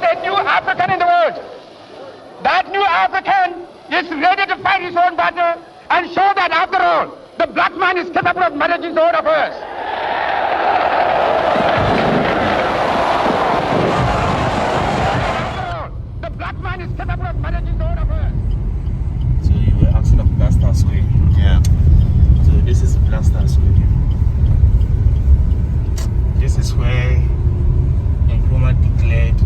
a new African in the world. That new African is ready to fight his own battle and show that after all, the black man is capable of managing his own affairs. After all, the black man is capable of managing his own affairs. So you were asking of Black Star Square. Yeah. So this is Black Star Square. This is where Nkrumah declared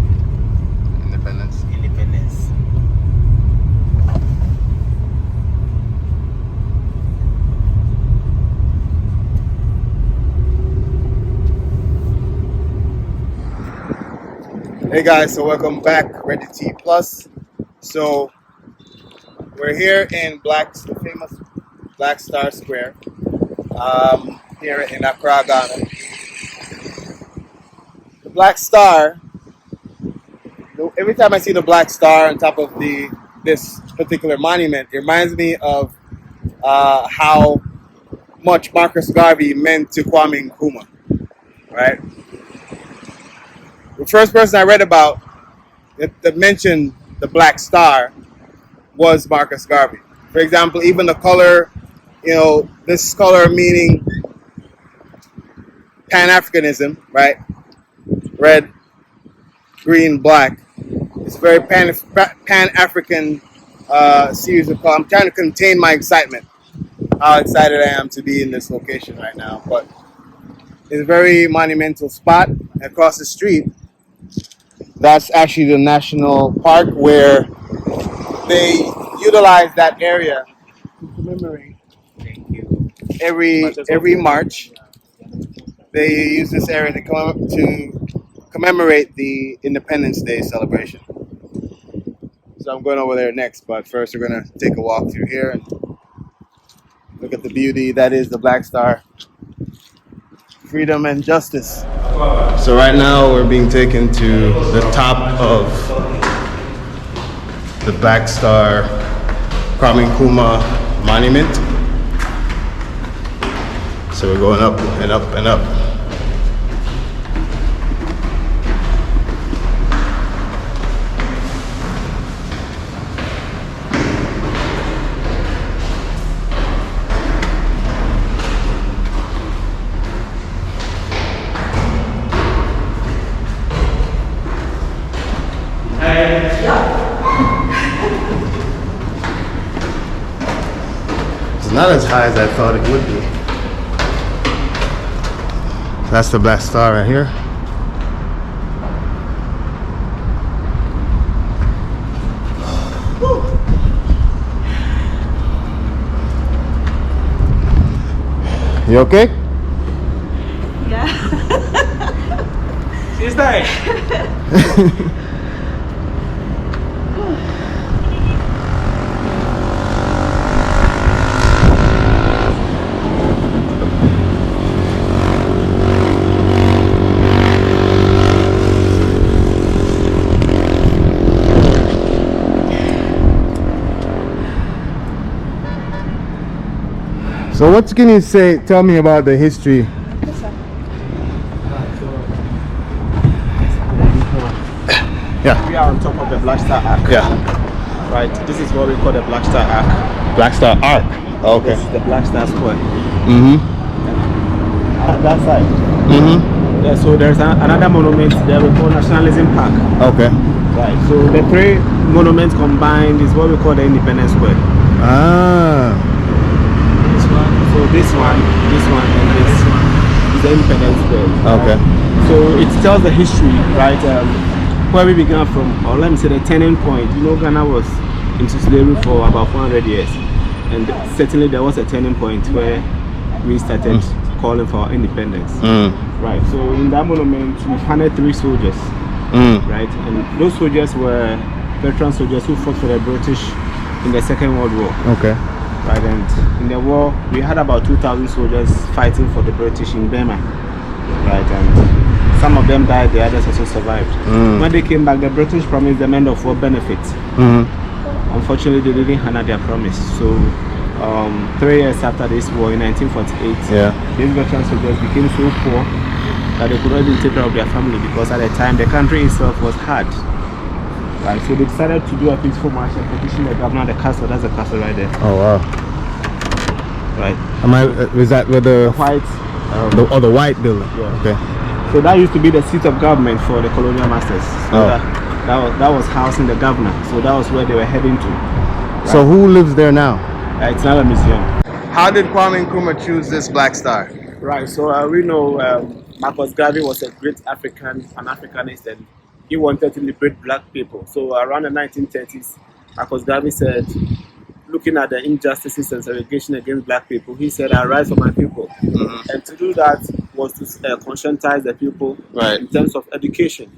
Independence. independence. Hey guys, so welcome back, Ready T Plus. So we're here in the famous Black Star Square, here in Accra, Ghana. The Black Star. Every time I see the Black Star on top of this particular monument, it reminds me of how much Marcus Garvey meant to Kwame Nkrumah, right? The first person I read about that mentioned the Black Star was Marcus Garvey. For example, even the color, this color meaning Pan-Africanism, right? Red, green, black. It's a very Pan-African series of colors. I'm trying to contain my excitement, how excited I am to be in this location right now. But it's a very monumental spot. Across the street, that's actually the national park where they utilize that area to commemorate every March. They use this area to commemorate the Independence Day celebration. So I'm going over there next, but first we're going to take a walk through here and look at the beauty that is the Black Star. Freedom and justice. So right now we're being taken to the top of the Black Star Kwame Nkrumah monument. So we're going up and up and up. It's not as high as I thought it would be. That's the Black Star right here. You okay? Yeah. She's there. So what can you tell me about the history? Yeah. We are on top of the Black Star Arc. Yeah. Right. This is what we call the Black Star Arc. Black Star Arc. Okay. This is the Black Star Square. Mm-hmm. At that side. Mm-hmm. Yeah, so there's another monument there we call Nationalism Park. Okay. Right. So the three monuments combined is what we call the Independence Square. Ah. So this one, and this one is the Independence Square. Okay. So it tells the history, right? Where we began from, or let me say the turning point. Ghana was into slavery for about 400 years. And certainly there was a turning point where we started calling for our independence. Right, so in that monument we found 3 soldiers, right? And those soldiers were veteran soldiers who fought for the British in the Second World War. Okay. Right, and in the war we had about 2,000 soldiers fighting for the British in Burma. Right, and some of them died, the others also survived. When they came back, the British promised them end of war benefits. Unfortunately, they didn't honor their promise. So 3 years after this war, in 1948, these veteran soldiers became so poor that they could not even take care of their family, because at the time the country itself was hard. Right, so they decided to do a peaceful march and petition the governor at the castle. That's the castle right there. Oh wow. Right. Is that where the White. the white building? Yeah. Okay. So that used to be the seat of government for the colonial masters. So that was housing the governor. So that was where they were heading to. Right? So who lives there now? It's now a museum. How did Kwame Nkrumah choose this black star? Right. So we know Marcus Garvey was a great Pan-Africanist, and he wanted to liberate black people. So around the 1930s, Marcus Garvey said, looking at the injustices and segregation against black people, he said, "I rise for my people." Mm-hmm. And to do that was to conscientize the people in terms of education.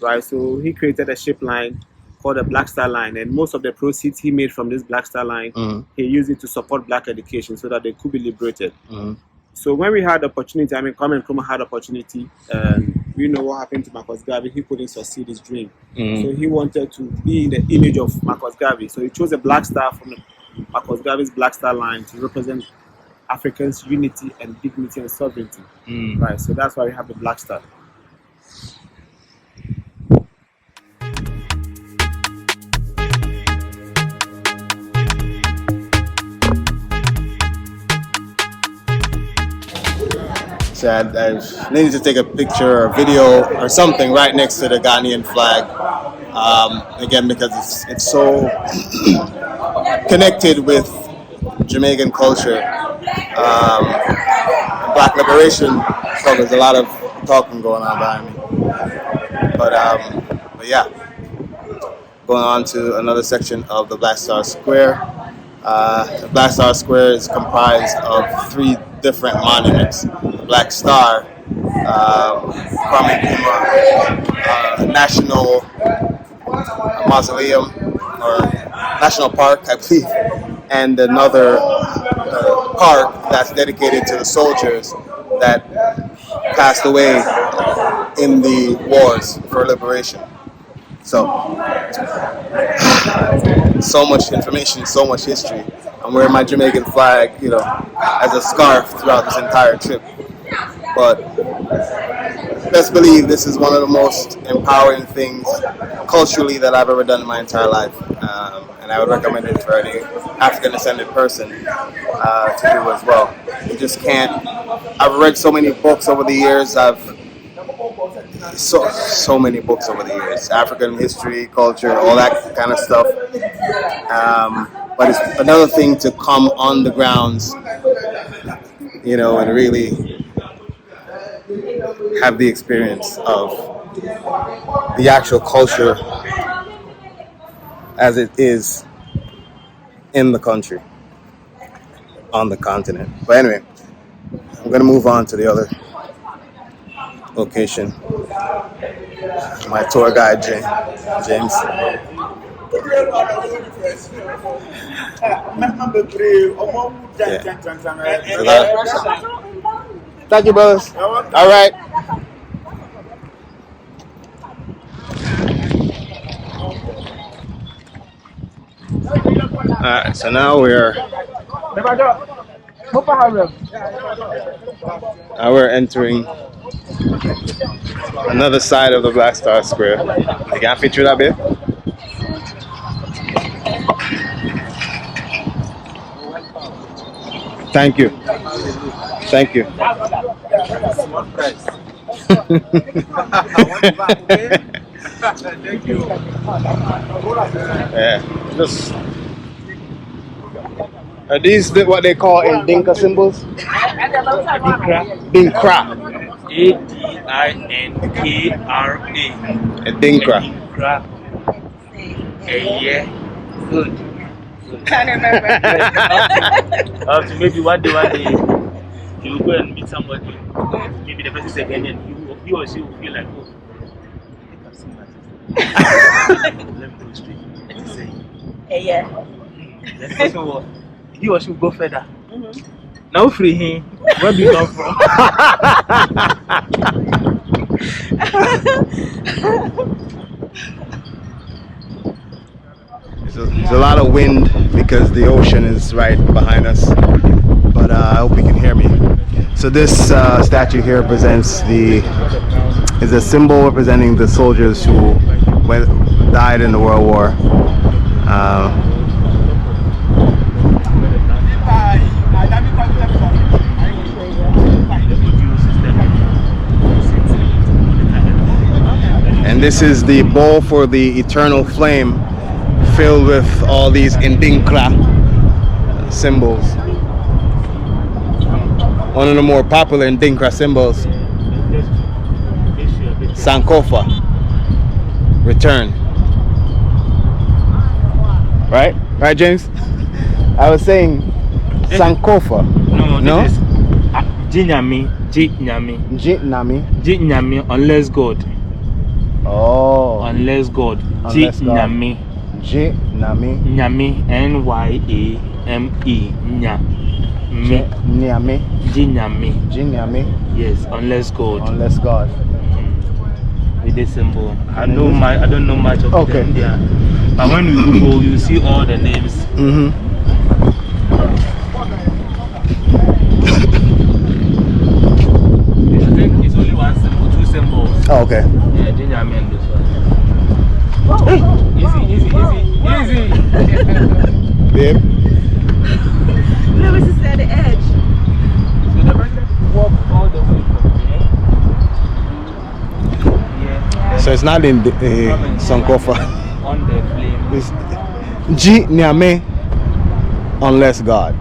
Right. So he created a ship line called the Black Star Line, and most of the proceeds he made from this Black Star Line, he used it to support black education so that they could be liberated. So when we had the opportunity, Kwame Nkrumah had opportunity, we know what happened to Marcus Garvey. He couldn't succeed his dream. So he wanted to be in the image of Marcus Garvey. So he chose a black star from Marcus Garvey's Black Star Line to represent Africans' unity and dignity and sovereignty. Right. So that's why we have the Black Star. So I needed to take a picture or video or something right next to the Ghanaian flag. Again, because it's so connected with Jamaican culture. Black liberation. So there's a lot of talking going on behind me. But yeah, going on to another section of the Black Star Square. The Black Star Square is comprised of 3 different monuments. The Black Star, Kwame Nkrumah National Mausoleum or National Park, I believe, and another park that's dedicated to the soldiers that passed away in the wars for liberation. So much information, so much history. I'm wearing my Jamaican flag, as a scarf throughout this entire trip. But let's believe this is one of the most empowering things culturally that I've ever done in my entire life. And I would recommend it for any African descended person to do as well. You just can't. I've read so many books over the years. So many books over the years, African history, culture, all that kind of stuff. But it's another thing to come on the grounds, and really have the experience of the actual culture as it is in the country, on the continent. But anyway, I'm going to move on to the other location. My tour guide, James. Thank you, brothers. All right. Alright, so now we're entering another side of the Black Star Square. You can feature that bit? Thank you. Thank you. Thank you. Yeah. Just, are these what they call in Dinka symbols? Dinkra. A-D-I-N-K-R-A. A Dinkra. Yeah. Good. Can't remember. So maybe one day you will go and meet somebody. Maybe the person is again and he or she will feel like, oh, I think I've seen that. Let me go straight. Say, Yeah. the person will, he or she will go further. Now free him. Where do you come from? There's a lot of wind because the ocean is right behind us, but I hope you can hear me. So this statue here is a symbol representing the soldiers who died died in the World War. And this is the bowl for the eternal flame, filled with all these Ndinkra symbols. One of the more popular Ndinkra symbols, Sankofa, return. Right, James? I was saying Sankofa. No? This is Jinyami, unless God. Oh. Unless God. Unless God. Jinyami. Nyami, N-Y-A-M-E. Nyame. Jinyami. Yes, unless God. Unless God. With this symbol. I don't know much of them. Yeah. But when you Google, you see all the names. I think it's only one symbol, two symbols. Oh, okay. Yeah, Jinyami and this one. Hey! Easy. Babe. Lewis is at the edge. So the person walk all the way from here. Yeah. So it's not in the Sankofa. On the flame. It's Jinyame, unless God.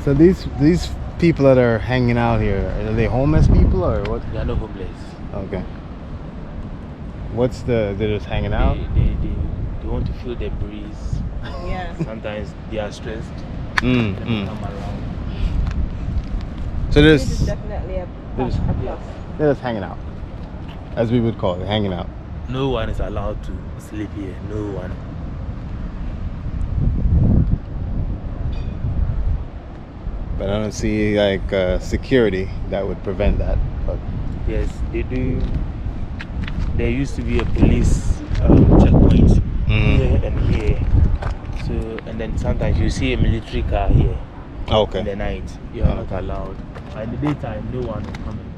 So these people that are hanging out here, are they homeless people or what? They are not homeless. Okay. They're just hanging out? They want to feel the breeze. Yeah. Sometimes they are stressed. They come around. So This is definitely a plus. they're just hanging out, as we would call it, hanging out. No one is allowed to sleep here. No one. But I don't see like security that would prevent that. But Yes, they do. There used to be a police checkpoint here and here. So, and then sometimes you see a military car here. okay. In the night, you are not allowed. By the daytime, no one will come in.